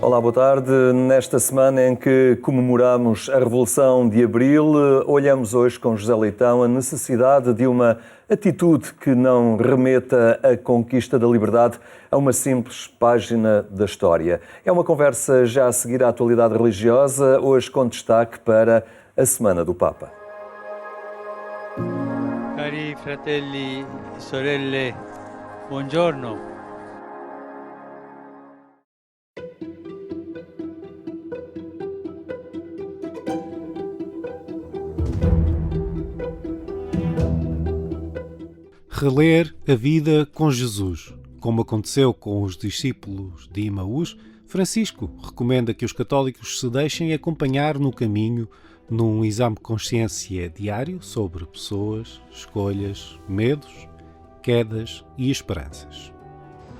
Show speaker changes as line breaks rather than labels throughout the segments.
Olá, boa tarde. Nesta semana em que comemoramos a Revolução de Abril, olhamos hoje com José Leitão a necessidade de uma atitude que não remeta a conquista da liberdade a uma simples página da história. É uma conversa já a seguir à atualidade religiosa, hoje com destaque para a Semana do Papa.
Cari fratelli e sorelle, buongiorno.
Reler a vida com Jesus. Como aconteceu com os discípulos de Emaús, Francisco recomenda que os católicos se deixem acompanhar no caminho num exame de consciência diário sobre pessoas, escolhas, medos, quedas e esperanças.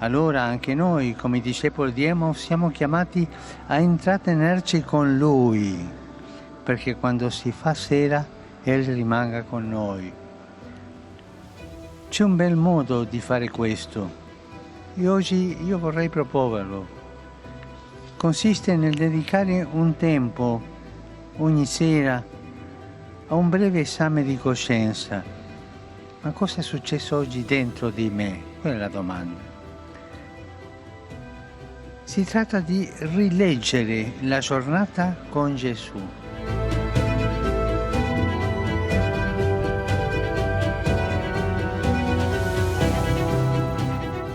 Allora anche noi, come discepoli di Emmaus, siamo chiamati a intrattenerci con Lui, perché quando si fa sera, Egli rimanga con noi. C'è un bel modo di fare questo e oggi io vorrei proporlo. Consiste nel dedicare un tempo ogni sera a un breve esame di coscienza. Ma cosa è successo oggi dentro di me? Quella è la domanda. Si tratta di rileggere la giornata con Gesù.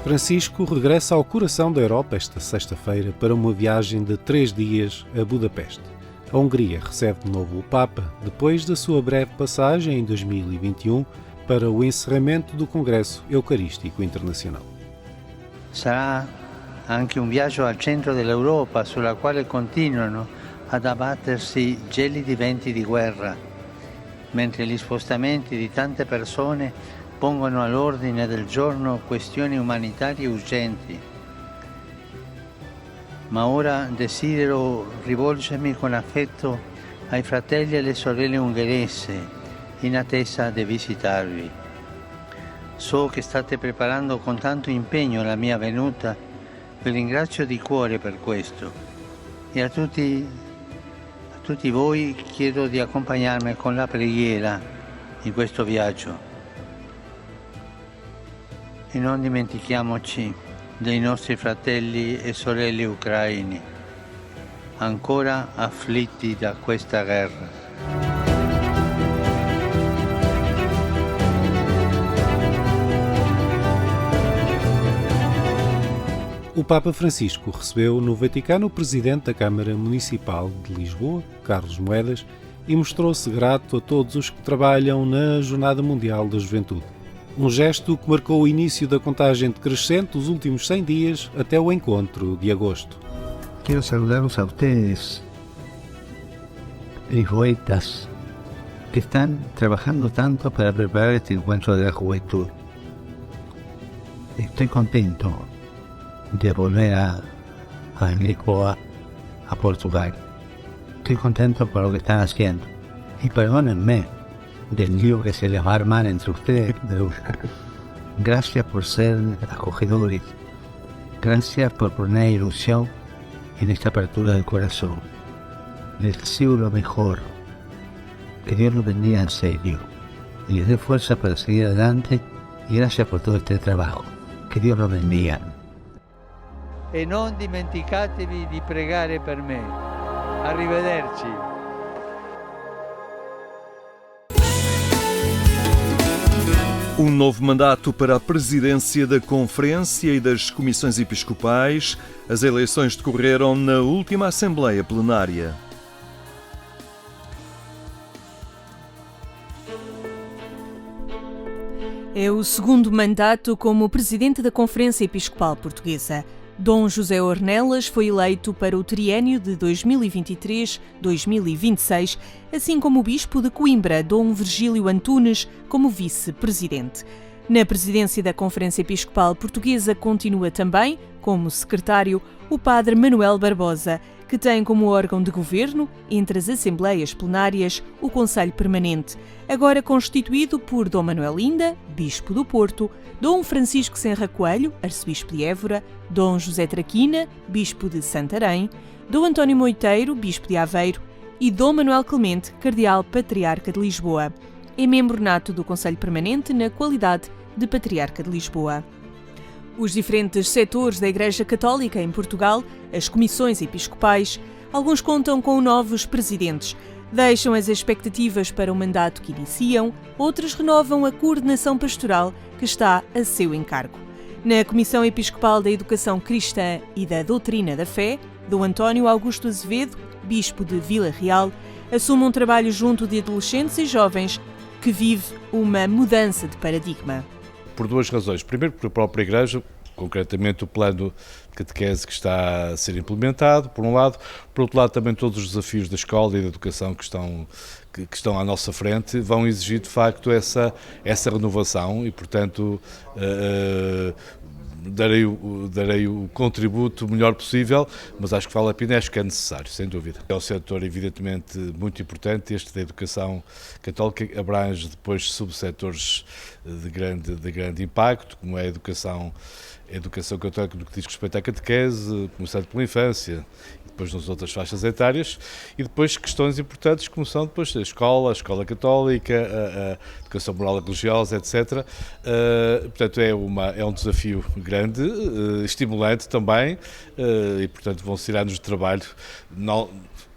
Francisco regressa ao coração da Europa esta sexta-feira para uma viagem de 3 dias a Budapeste. A Hungria recebe de novo o Papa, depois da sua breve passagem em 2021 para o encerramento do Congresso Eucarístico Internacional.
Sarà anche un viaggio al centro dell'Europa, sulla quale continuano ad abbattersi gelidi venti di guerra, mentre gli spostamenti di tante persone pongono all'ordine del giorno questioni umanitarie urgenti. Ma ora desidero rivolgermi con affetto ai fratelli e alle sorelle ungheresi in attesa di visitarvi. So che state preparando con tanto impegno la mia venuta, vi ringrazio di cuore per questo e a tutti voi chiedo di accompagnarmi con la preghiera in questo viaggio. E non dimentichiamoci dei nostri fratelli e sorelle ucraini, ancora afflitti da questa guerra.
O Papa Francisco recebeu no Vaticano o presidente da Câmara Municipal de Lisboa, Carlos Moedas, e mostrou-se grato a todos os que trabalham na Jornada Mundial da Juventude. Um gesto que marcou o início da contagem decrescente dos últimos 100 dias até o encontro de agosto.
Quiero saludarlos a ustedes, lisboetas, que están trabajando tanto para preparar este encuentro de la juventud. Estoy contento de volver a Lisboa, a Portugal. Estoy contento por lo que están haciendo. Y perdónenme del lío que se les va a armar entre ustedes. Gracias por ser acogedores. Gracias por poner ilusión en esta apertura del corazón. Les deseo lo mejor. Que Dios los bendiga en serio. Y les dé fuerza para seguir adelante. Y gracias por todo este trabajo. Que Dios los bendiga.
E non dimenticatevi di pregare per me. Arrivederci.
Um novo mandato para a presidência da Conferência e das Comissões Episcopais. As eleições decorreram na última Assembleia Plenária.
É o segundo mandato como presidente da Conferência Episcopal Portuguesa. Dom José Ornelas foi eleito para o triênio de 2023-2026, assim como o bispo de Coimbra, Dom Virgílio Antunes, como vice-presidente. Na presidência da Conferência Episcopal Portuguesa continua também como secretário o padre Manuel Barbosa, que tem como órgão de governo, entre as assembleias plenárias, o Conselho Permanente, agora constituído por Dom Manuel Inda, Bispo do Porto, Dom Francisco Senra Coelho, Arcebispo de Évora, Dom José Traquina, Bispo de Santarém, Dom António Moiteiro, Bispo de Aveiro e Dom Manuel Clemente, Cardeal Patriarca de Lisboa. É membro nato do Conselho Permanente na qualidade de Patriarca de Lisboa. Os diferentes setores da Igreja Católica em Portugal, as comissões episcopais, alguns contam com novos presidentes, deixam as expectativas para o mandato que iniciam, outros renovam a coordenação pastoral que está a seu encargo. Na Comissão Episcopal da Educação Cristã e da Doutrina da Fé, Dom António Augusto Azevedo, Bispo de Vila Real, assume um trabalho junto de adolescentes e jovens que vive uma mudança de paradigma.
Por duas razões. Primeiro, porque a própria Igreja, concretamente o plano de catequese que está a ser implementado, por um lado. Por outro lado, também todos os desafios da escola e da educação que estão à nossa frente vão exigir, de facto, essa renovação e, portanto, darei o contributo melhor possível, mas acho que vale a pena, acho que é necessário, sem dúvida. É um setor evidentemente muito importante, este da educação católica abrange depois subsetores de grande impacto, como é a educação católica no que diz respeito à catequese, começando pela infância, depois nas outras faixas etárias, e depois questões importantes como são depois a escola católica, a educação moral e religiosa, etc. Portanto, é um desafio grande, estimulante também, e portanto vão ser anos de trabalho.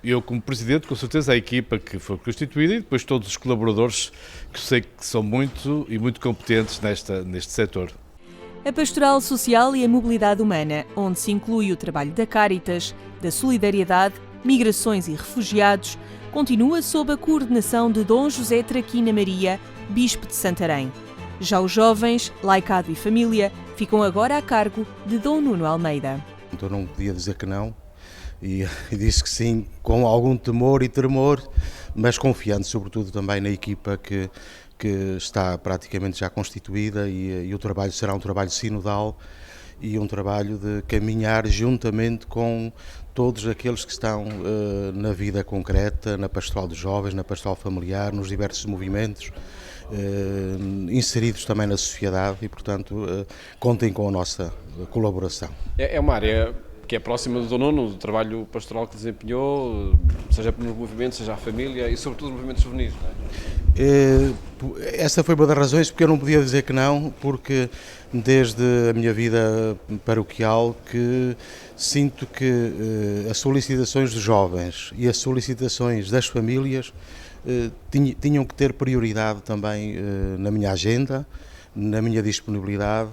Eu, como Presidente, com certeza a equipa que foi constituída e depois todos os colaboradores que sei que são muito competentes neste setor.
A Pastoral Social e a Mobilidade Humana, onde se inclui o trabalho da Cáritas, da Solidariedade, Migrações e Refugiados, continua sob a coordenação de Dom José Traquina Maria, Bispo de Santarém. Já os jovens, Laicado e Família, ficam agora a cargo de Dom Nuno Almeida.
Então não podia dizer que não e disse que sim, com algum temor e tremor, mas confiante sobretudo também na equipa que está praticamente já constituída e o trabalho será um trabalho sinodal e um trabalho de caminhar juntamente com todos aqueles que estão na vida concreta, na pastoral dos jovens, na pastoral familiar, nos diversos movimentos, inseridos também na sociedade e, portanto, contem com a nossa colaboração.
É uma área que é próxima do Dom Nuno, do trabalho pastoral que desempenhou, seja nos movimentos, seja a família e sobretudo nos movimentos juvenis, não é?
Essa foi uma das razões porque eu não podia dizer que não, porque desde a minha vida paroquial que sinto que as solicitações dos jovens e as solicitações das famílias tinham que ter prioridade também na minha agenda, na minha disponibilidade,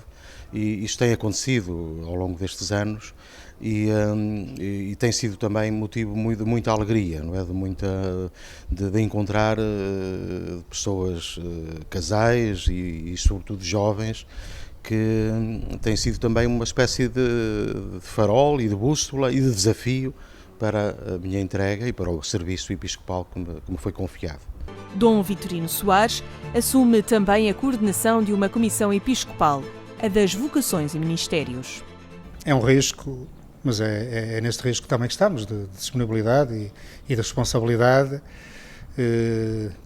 e isto tem acontecido ao longo destes anos. E tem sido também motivo de muita alegria, não é? De encontrar pessoas, casais e sobretudo jovens, que tem sido também uma espécie de farol e de bússola e de desafio para a minha entrega e para o serviço episcopal que me foi confiado.
Dom Vitorino Soares assume também a coordenação de uma comissão episcopal, a das vocações e ministérios.
É um risco, mas é neste risco também que estamos, de disponibilidade e de responsabilidade,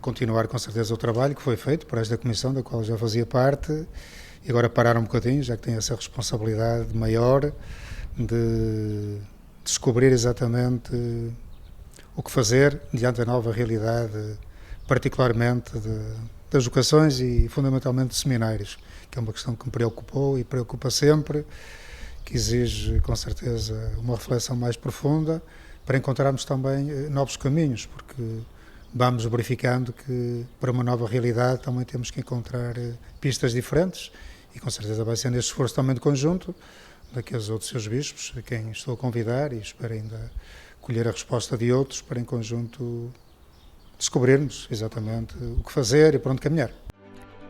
continuar com certeza o trabalho que foi feito por esta comissão, da qual já fazia parte, e agora parar um bocadinho, já que tem essa responsabilidade maior de descobrir exatamente o que fazer diante da nova realidade, particularmente das vocações e fundamentalmente dos seminários, que é uma questão que me preocupou e preocupa sempre, que exige com certeza uma reflexão mais profunda para encontrarmos também novos caminhos, porque vamos verificando que para uma nova realidade também temos que encontrar pistas diferentes e com certeza vai ser neste esforço também de conjunto daqueles outros seus bispos, a quem estou a convidar e espero ainda colher a resposta de outros para em conjunto descobrirmos exatamente o que fazer e para onde caminhar.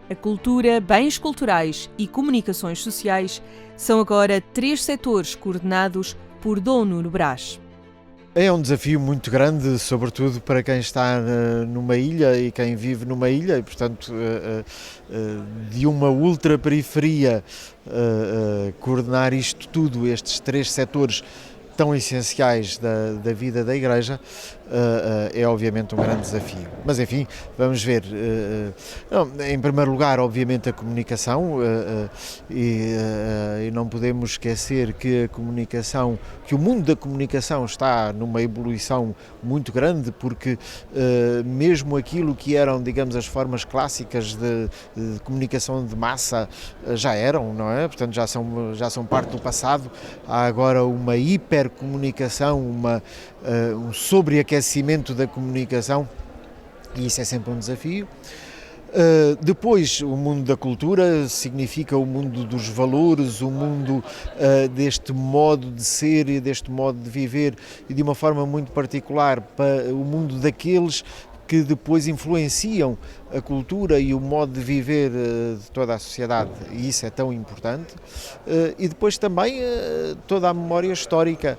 A cultura, bens culturais e comunicações sociais são agora 3 setores coordenados por Dom Nuno Brás.
É um desafio muito grande, sobretudo para quem está numa ilha e quem vive numa ilha, e portanto de uma ultraperiferia coordenar isto tudo, estes 3 setores tão essenciais da vida da Igreja, é obviamente um grande desafio. Mas enfim, vamos ver. Em primeiro lugar, obviamente, a comunicação, e não podemos esquecer que a comunicação, que o mundo da comunicação está numa evolução muito grande, porque mesmo aquilo que eram, digamos, as formas clássicas de comunicação de massa já eram, não é? Portanto, já são parte do passado. Há agora uma hipercomunicação, um sobreaquecimento da comunicação, e isso é sempre um desafio. Depois, o mundo da cultura significa o mundo dos valores, o mundo deste modo de ser e deste modo de viver, e de uma forma muito particular para o mundo daqueles que depois influenciam a cultura e o modo de viver de toda a sociedade, e isso é tão importante. E depois também toda a memória histórica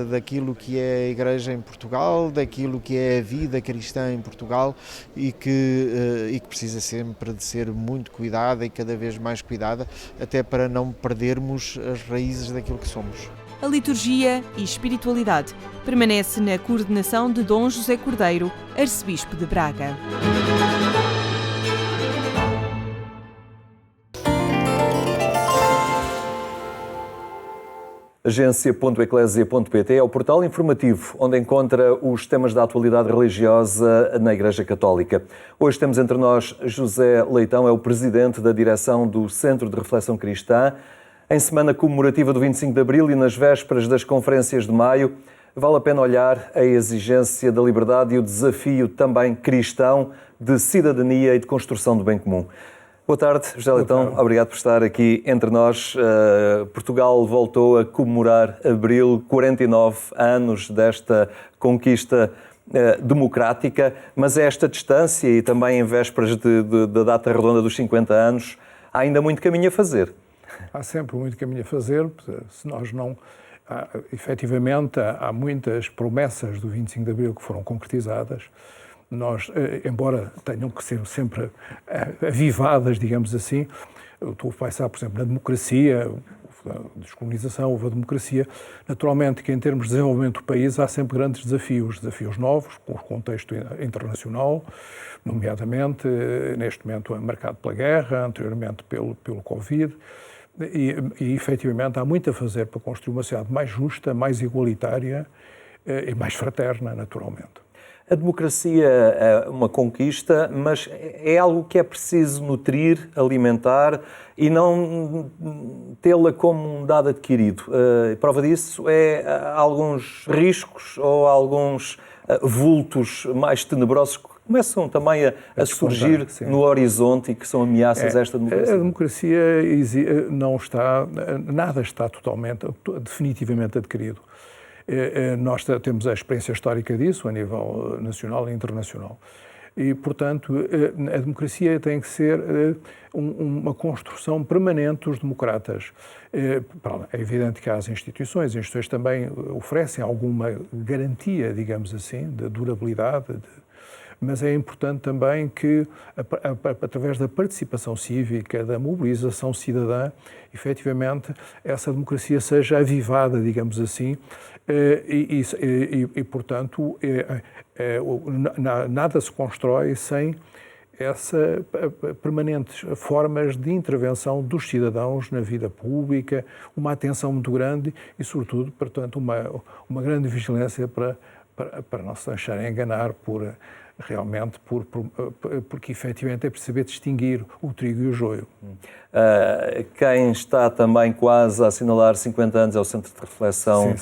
daquilo que é a Igreja em Portugal, daquilo que é a vida cristã em Portugal, e que precisa sempre de ser muito cuidada e cada vez mais cuidada, até para não perdermos as raízes daquilo que somos.
A liturgia e espiritualidade permanece na coordenação de Dom José Cordeiro, arcebispo de Braga.
Agência.eclésia.pt é o portal informativo onde encontra os temas da atualidade religiosa na Igreja Católica. Hoje temos entre nós José Leitão, é o presidente da direção do Centro de Reflexão Cristã. Em semana comemorativa do 25 de Abril e nas vésperas das conferências de maio, vale a pena olhar a exigência da liberdade e o desafio também cristão de cidadania e de construção do bem comum. Boa tarde, José Leitão. Obrigado por estar aqui entre nós. Portugal voltou a comemorar Abril, 49 anos desta conquista democrática, mas a esta distância e também em vésperas da data redonda dos 50 anos, há ainda muito caminho a fazer.
Há sempre muito caminho a fazer, se nós não... Efetivamente, há muitas promessas do 25 de Abril que foram concretizadas. Nós, embora tenham que ser sempre avivadas, digamos assim, eu estou a pensar, por exemplo, na democracia, a descolonização, houve a democracia. Naturalmente que em termos de desenvolvimento do país há sempre grandes desafios novos, com o contexto internacional, nomeadamente, neste momento, marcado pela guerra, anteriormente pelo Covid. E efetivamente há muito a fazer para construir uma sociedade mais justa, mais igualitária e mais fraterna, naturalmente.
A democracia é uma conquista, mas é algo que é preciso nutrir, alimentar e não tê-la como um dado adquirido. Prova disso é alguns riscos ou alguns vultos mais tenebrosos que começam também a surgir no horizonte e que são ameaças a esta democracia.
A democracia não está, nada está definitivamente adquirido. Nós temos a experiência histórica disso a nível nacional e internacional. E, portanto, a democracia tem que ser uma construção permanente dos democratas. É evidente que há as instituições também oferecem alguma garantia, digamos assim, de durabilidade, mas é importante também que, através da participação cívica, da mobilização cidadã, efetivamente, essa democracia seja avivada, digamos assim, e portanto, nada se constrói sem essas permanentes formas de intervenção dos cidadãos na vida pública, uma atenção muito grande e, sobretudo, portanto, uma grande vigilância para não se deixarem enganar porque efetivamente é preciso saber distinguir o trigo e o joio.
Quem está também quase a assinalar 50 anos é o Centro de Reflexão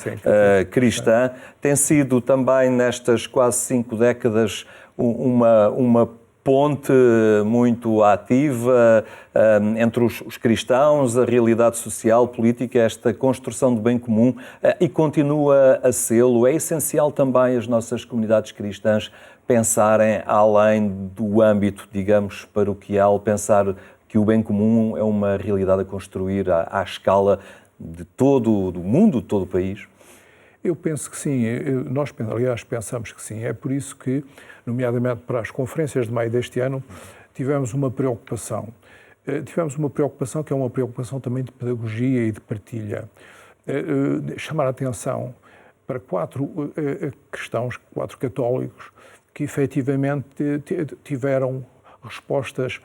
Cristã. Tem sido também nestas quase 5 décadas uma ponte muito ativa entre os cristãos, a realidade social, política, esta construção de bem comum, e continua a sê-lo. É essencial também as nossas comunidades cristãs pensarem além do âmbito, digamos, paroquial, pensar que o bem comum é uma realidade a construir à escala de todo o mundo, de todo o país.
Eu penso que sim, nós, aliás, pensamos que sim. É por isso que, nomeadamente para as conferências de maio deste ano, tivemos uma preocupação. Tivemos uma preocupação que é uma preocupação também de pedagogia e de partilha. Chamar a atenção para 4 cristãos, 4 católicos, que efetivamente tiveram respostas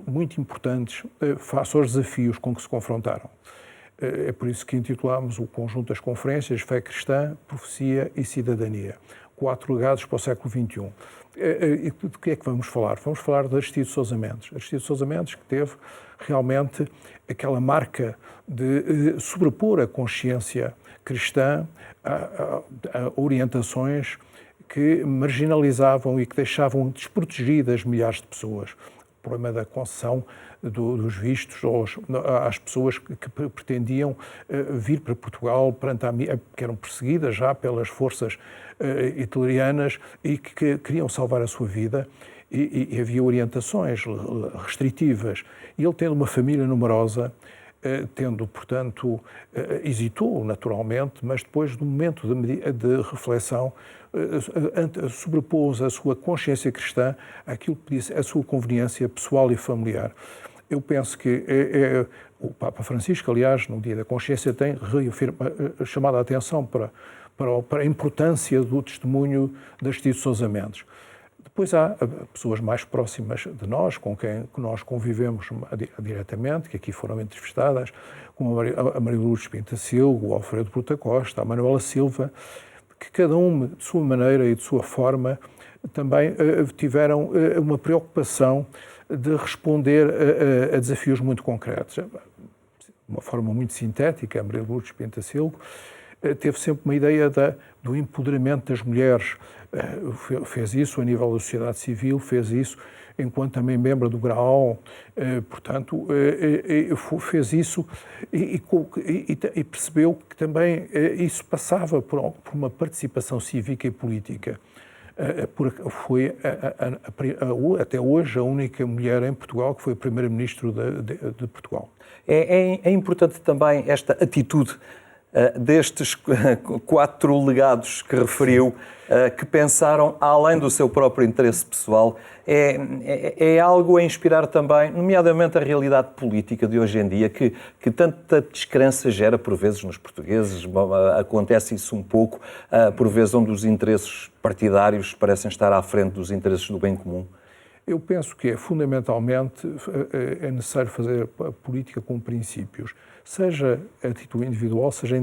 muito importantes face aos desafios com que se confrontaram. É por isso que intitulamos o conjunto das conferências Fé Cristã, Profecia e Cidadania. 4 legados para o século XXI. E de que é que vamos falar? Vamos falar de Aristides Sousa Mendes. Aristides Sousa Mendes, que teve realmente aquela marca de sobrepor a consciência cristã a orientações que marginalizavam e que deixavam desprotegidas milhares de pessoas. O problema da concessão dos vistos às pessoas que pretendiam vir para Portugal que eram perseguidas já pelas forças hitlerianas e que queriam salvar a sua vida e havia orientações restritivas. E ele, tendo uma família numerosa, portanto, hesitou naturalmente, mas depois de um momento de reflexão, sobrepôs a sua consciência cristã àquilo que disse a sua conveniência pessoal e familiar. Eu penso que o Papa Francisco, aliás, no Dia da Consciência, tem chamado a atenção para a importância do testemunho de Aristides Sousa Mendes. Depois há pessoas mais próximas de nós, com quem nós convivemos diretamente, que aqui foram entrevistadas, como a Maria Lourdes Pintacilgo, o Alfredo Bruta Costa, a Manuela Silva, que cada um, de sua maneira e de sua forma, também tiveram uma preocupação de responder a desafios muito concretos. De uma forma muito sintética, a Maria Lourdes Pintacilgo teve sempre uma ideia do empoderamento das mulheres. Fez isso a nível da sociedade civil, fez isso enquanto também membro do GRAO, portanto, fez isso e percebeu que também isso passava por uma participação cívica e política. Foi até hoje a única mulher em Portugal que foi primeira-ministro de Portugal.
É importante também esta atitude destes 4 legados que referiu, que pensaram além do seu próprio interesse pessoal, é algo a inspirar também, nomeadamente a realidade política de hoje em dia, que tanta descrença gera por vezes nos portugueses. Acontece isso um pouco, por vezes onde os interesses partidários parecem estar à frente dos interesses do bem comum.
Eu penso que fundamentalmente é necessário fazer a política com princípios, seja a título individual, seja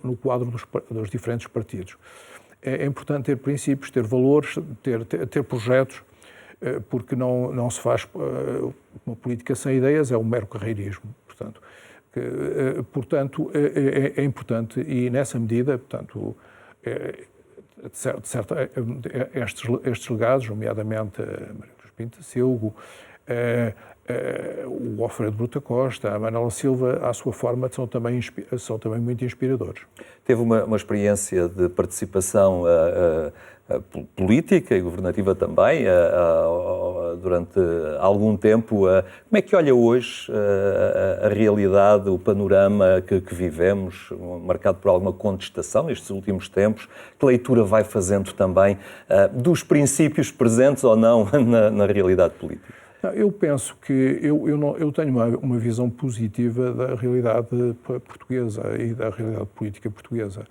no quadro dos diferentes partidos. É importante ter princípios, ter valores, ter projetos, porque não se faz uma política sem ideias, é um mero carreirismo. Portanto, é importante e nessa medida, portanto, estes legados, nomeadamente Pintacilgo, o Alfredo Bruta Costa, a Manuela Silva, à sua forma, são também muito inspiradores.
Teve uma experiência de participação política e governativa também durante algum tempo. Como é que olha hoje a realidade, o panorama que vivemos, marcado por alguma contestação nestes últimos tempos? Que leitura vai fazendo também dos princípios presentes ou não na realidade política?
Eu penso que eu tenho uma visão positiva da realidade portuguesa e da realidade política portuguesa.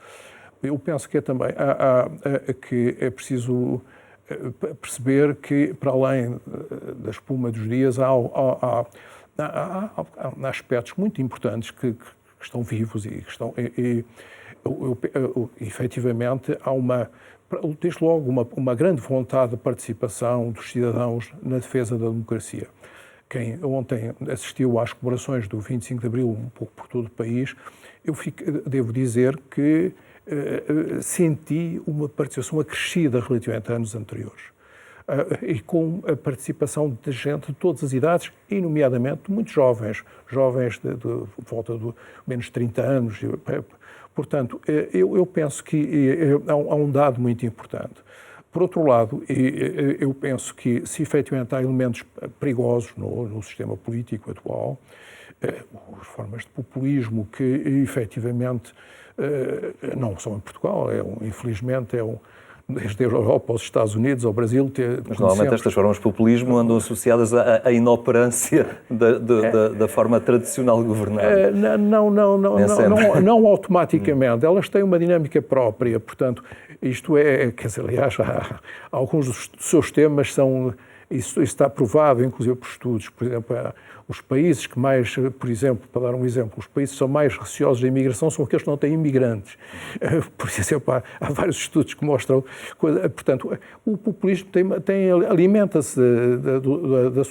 Eu penso que que é preciso perceber que, para além da espuma dos dias, há aspectos muito importantes que estão vivos e que estão... efetivamente, há desde logo uma grande vontade de participação dos cidadãos na defesa da democracia. Quem ontem assistiu às comemorações do 25 de Abril, um pouco por todo o país, devo dizer que senti uma participação acrescida relativamente a anos anteriores. E com a participação de gente de todas as idades, e nomeadamente muitos jovens de volta de menos de 30 anos. Portanto, eu penso que há um dado muito importante. Por outro lado, eu penso que se efetivamente há elementos perigosos no sistema político atual, as formas de populismo que efetivamente não são em Portugal, infelizmente desde a Europa aos Estados Unidos, ao Brasil.
Mas normalmente estas formas de populismo andam associadas à inoperância da forma tradicional de governar.
Não automaticamente. Elas têm uma dinâmica própria, portanto, isto quer dizer, aliás, alguns dos seus temas isso está provado, inclusive por estudos. Por exemplo, os países que mais, por exemplo, para dar um exemplo, os países que são mais receosos da imigração são aqueles que não têm imigrantes. Por exemplo, há vários estudos que mostram. Portanto, o populismo alimenta-se dos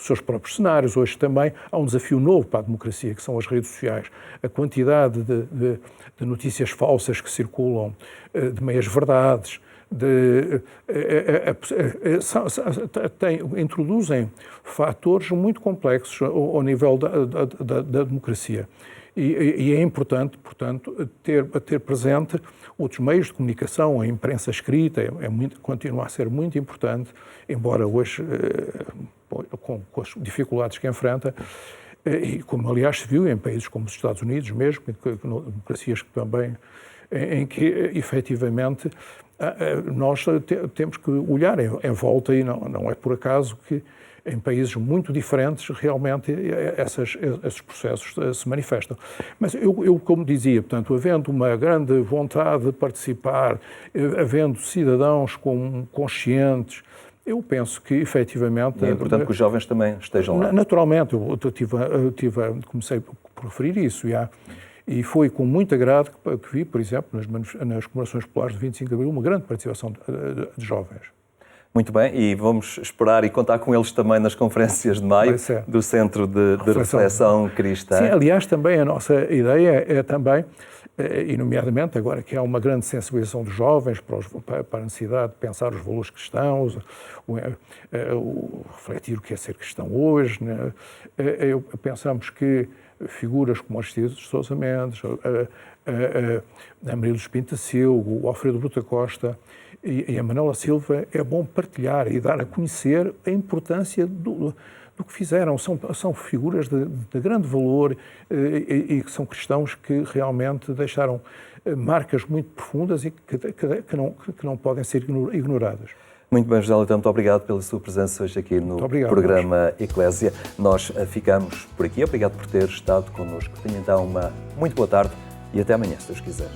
seus próprios cenários. Hoje também há um desafio novo para a democracia, que são as redes sociais. A quantidade de notícias falsas que circulam, de meias-verdades, introduzem fatores muito complexos ao nível da democracia. E é importante, portanto, ter presente outros meios de comunicação, a imprensa escrita continua a ser muito importante, embora hoje, com as dificuldades que enfrenta, e como aliás se viu em países como os Estados Unidos mesmo, democracias que também, em que efetivamente nós temos que olhar em volta, e não é por acaso que em países muito diferentes realmente esses processos se manifestam. Mas eu como dizia, portanto, havendo uma grande vontade de participar, havendo cidadãos conscientes, eu penso que efetivamente...
É importante que os jovens também estejam lá.
Naturalmente, comecei por referir isso, e foi com muito agrado que vi, por exemplo, nas comemorações populares de 25 de Abril, uma grande participação de jovens.
Muito bem, e vamos esperar e contar com eles também nas conferências de maio do Centro de Reflexão Cristã.
Sim, aliás, também a nossa ideia é também, e nomeadamente agora que há uma grande sensibilização dos jovens para a necessidade de pensar os valores cristãos, refletir o que é ser cristão hoje, né? Pensamos que figuras como Aristides de Sousa Mendes, a Maria dos Pinto da Silva, o Alfredo Bruta Costa e a Manuela Silva, é bom partilhar e dar a conhecer a importância do que fizeram. São figuras de grande valor e que são cristãos que realmente deixaram marcas muito profundas e que não podem ser ignoradas.
Muito bem, José Leitão, muito obrigado pela sua presença hoje aqui no programa Eclésia. Nós ficamos por aqui. Obrigado por ter estado connosco. Tenha então uma muito boa tarde e até amanhã, se Deus quiser.